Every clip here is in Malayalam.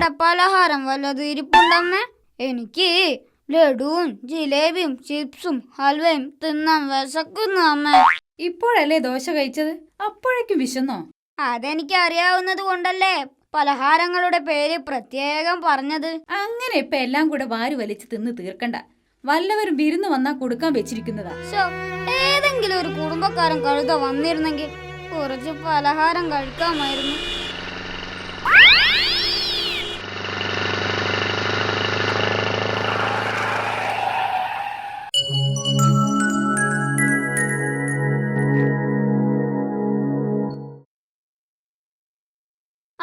അവിടെ പലഹാരം വല്ലതും ഇരിപ്പുണ്ടമ്മേ? എനിക്ക് ലഡുവും ജിലേബിയും ചിപ്സും ഹൽവയും തിന്നാൻ വിശക്കുന്നു അമ്മേ. ഇപ്പോഴല്ലേ ദോശ കഴിച്ചത്, അപ്പോഴേക്കും വിശന്നോ? അതെനിക്ക് അറിയാവുന്നത് കൊണ്ടല്ലേ പലഹാരങ്ങളുടെ പേര് പ്രത്യേകം പറഞ്ഞത്. അങ്ങനെ ഇപ്പൊ എല്ലാം കൂടെ വാരി വലിച്ച് തിന്ന് തീർക്കണ്ട. വല്ലവരും വിരുന്ന് വന്നാ കൊടുക്കാൻ വെച്ചിരിക്കുന്നതാ. ഏതെങ്കിലും ഒരു കുടുംബക്കാരൻ കഴുത വന്നിരുന്നെങ്കിൽ കുറച്ച് പലഹാരം കഴിക്കാമായിരുന്നു.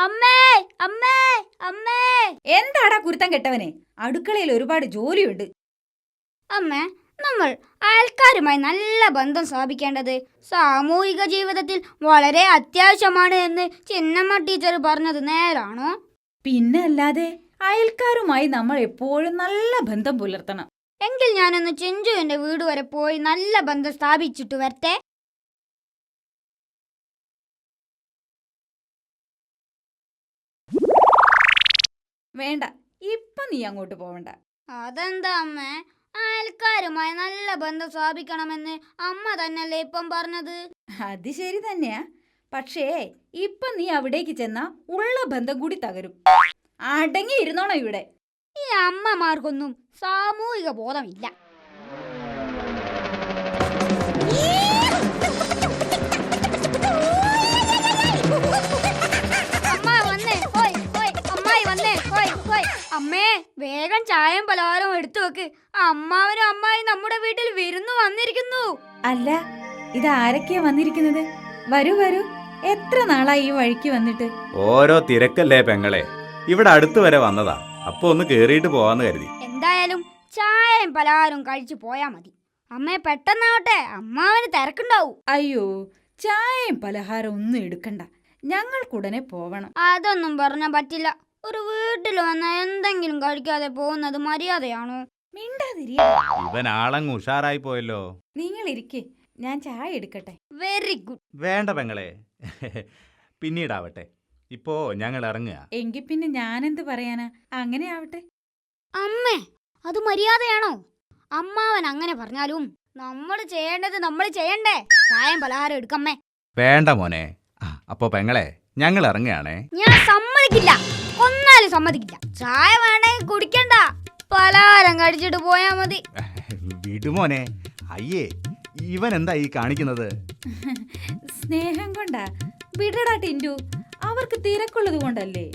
അമ്മേ അമ്മേ അമ്മേ. എന്താടാ കുരുത്തം കെട്ടവനെ? അടുക്കളയിൽ ഒരുപാട് ജോലിയുണ്ട്. അമ്മേ, നമ്മൾ അയൽക്കാരുമായി നല്ല ബന്ധം സ്ഥാപിക്കേണ്ടത് സാമൂഹിക ജീവിതത്തിൽ വളരെ അത്യാവശ്യമാണ് എന്ന് ചിന്നമ്മ ടീച്ചർ പറഞ്ഞത് നേരാണോ? പിന്നെ അല്ലാതെ, അയൽക്കാരുമായി നമ്മൾ എപ്പോഴും നല്ല ബന്ധം പുലർത്തണം. എങ്കിൽ ഞാനൊന്ന് ചിഞ്ചുവിന്റെ വീട് വരെ പോയി നല്ല ബന്ധം സ്ഥാപിച്ചിട്ട് വരട്ടെ. വേണ്ട, ഇപ്പൊ നീ അങ്ങോട്ട് പോവണ്ട. അതെന്താ അമ്മേ? അയൽക്കാരുമായി നല്ല ബന്ധം സ്ഥാപിക്കണമെന്ന് അമ്മ തന്നെയല്ലേ ഇപ്പം പറഞ്ഞത്? അത് ശരി തന്നെയാ, പക്ഷേ ഇപ്പൊ നീ അവിടേക്ക് ചെന്നാ ഉള്ള ബന്ധം കൂടി തകരും. അടങ്ങി ഇരുന്നോണം ഇവിടെ. ഈ അമ്മമാർക്കൊന്നും സാമൂഹിക ബോധമില്ല. അമ്മേ, വേഗം ചായയും പലഹാരവും എടുത്തു വെക്ക്. അമ്മാവനും അമ്മായി നമ്മുടെ വീട്ടിൽ വിരുന്നു വന്നിരിക്കുന്നു. അല്ല, ഇതാരൊക്കെയാ വന്നിരിക്കുന്നത്? വരൂ വരൂ, എത്ര നാളായി ഈ വഴിക്ക് വന്നിട്ട്? ഓരോ തിരക്കല്ലേ പെങ്ങളെ, ഇവിടെ അടുത്ത് വരെ വന്നതാ. അപ്പൊ ഒന്ന് കേറിയിട്ട് പോവാന്ന് കരുതി. എന്തായാലും ചായയും പലഹാരവും കഴിച്ചു പോയാ മതി. അമ്മേ, പെട്ടെന്നാവട്ടെ, അമ്മാവന് തിരക്കുണ്ടാവും. അയ്യോ, ചായയും പലഹാരം ഒന്നും എടുക്കണ്ട, ഞങ്ങൾക്കുടനെ പോവണം. അതൊന്നും പറഞ്ഞാ പറ്റില്ല. ഒരു വീട്ടിൽ വന്ന എന്തെങ്കിലും കഴിക്കാതെ പോകുന്നത് മര്യാദയാണോ? മിണ്ടാതിരി. ഇവൻ ആളങ്ങ് ഉഷാറായി പോയല്ലോ. നിങ്ങൾ ഇരിക്കേ, ഞാൻ ചായ എടുക്കട്ടെ. Very good. വേണ്ട പെങ്ങളെ, പിന്നീടാവട്ടെ. ഇപ്പോ ഞങ്ങൾ ഇറങ്ങുക. എങ്കിൽ പിന്നെ ഞാനെന്ത് പറയാനാ? അങ്ങനെ ആവട്ടെ. അമ്മേ, അത് മര്യാദയാണോ? അമ്മാവൻ അങ്ങനെ പറഞ്ഞാലും നമ്മൾ ചെയ്യേണ്ടത് നമ്മൾ ചെയ്യണ്ടേ? ചായം പലഹാരം എടുക്കമ്മേ. വേണ്ട മോനെ. അപ്പോ പെങ്ങളെ, ഞങ്ങൾ ഇറങ്ങുകയാണേ. ഞാൻ സമ്മതിക്കില്ല, ഒന്നാലും സമ്മതിക്കില്ല. ചായ വേണമെങ്കിൽ കുടിക്കണ്ട, പലഹാരം കഴിച്ചിട്ട് പോയാ മതി. വിടുമോനെ. അയ്യേ, ഇവൻ എന്താ ഈ കാണിക്കുന്നത്? സ്നേഹം കൊണ്ടാ. വിടടാ ടിൻഡു, അവർക്ക് തിരക്കുള്ളത് കൊണ്ടല്ലേ.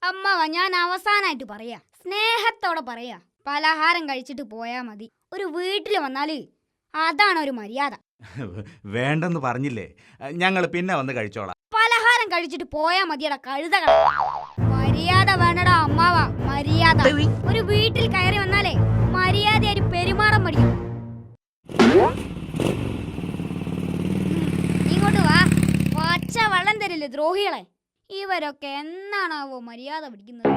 അമ്മാവ, ഞാൻ അവസാനായിട്ട് പറയാ, സ്നേഹത്തോടെ പറയാ, പലഹാരം കഴിച്ചിട്ട് പോയാ മതി. ഒരു വീട്ടിൽ വന്നാല് അതാണ് ഒരു മര്യാദ. വേണ്ടെന്ന് പറഞ്ഞില്ലേ, ഞങ്ങൾ പിന്നെ വന്ന് കഴിച്ചോളാം. പലഹാരം കഴിച്ചിട്ട് പോയാ മതിയടാ കഴുതകള. മര്യാദ വേണടാ അമ്മാവ, മര്യാദ. ഒരു വീട്ടിൽ കയറി വന്നാലേ മര്യാദയായിട്ട് പെരുമാറാൻ പഠിക്കും. ഇങ്ങോട്ട് വാ, പച്ച വെള്ളം തരില്ലേ ദ്രോഹികളെ. ഇവരൊക്കെ എന്നാണാവോ മര്യാദ പിടിക്കുന്നത്?